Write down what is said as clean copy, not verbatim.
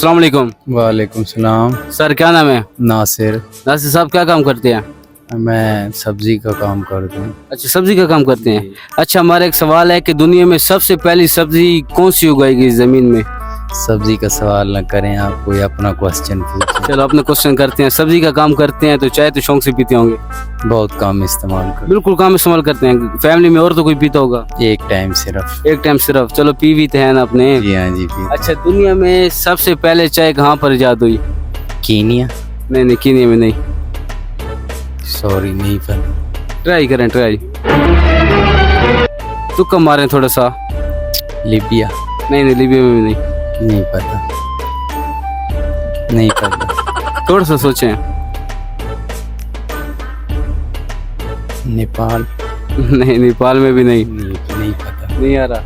अस्सलाम वालेकुम। वालेकुम सलाम। सर क्या नाम है? नासिर। नासिर साहब क्या काम करते हैं? मैं सब्जी का काम करता हूँ। अच्छा, सब्जी का काम करते हैं। अच्छा, हमारा एक सवाल है कि दुनिया में सबसे पहली सब्जी कौन सी उगाई गई जमीन में? सब्जी का सवाल न करें, आप कोई अपना क्वेश्चन पूछें। चलो अपने क्वेश्चन करते हैं। सब्जी का काम करते हैं तो चाय तो शौक से पीते होंगे। बहुत कम इस्तेमाल कर, बिल्कुल काम इस्तेमाल करते हैं। फैमिली में और तो कोई पीता होगा? एक टाइम सिर्फ। एक टाइम सिर्फ। चलो पी भी हैं ना अपने। जी हाँ जी पीते। अच्छा, दुनिया में सबसे पहले चाय कहाँ पर इजाद हुई? कीनिया। नहीं, कीनिया में नहीं। सॉरी नहीं पता। ट्राई करें, ट्राई तुक्का मारें थोड़ा सा। लीबिया। नहीं, लीबिया में भी नहीं। नहीं पता, नहीं पता। थोड़ा सा सोचें। नेपाल। नहीं, नेपाल में भी नहीं। नहीं पता। नहीं आ रहा।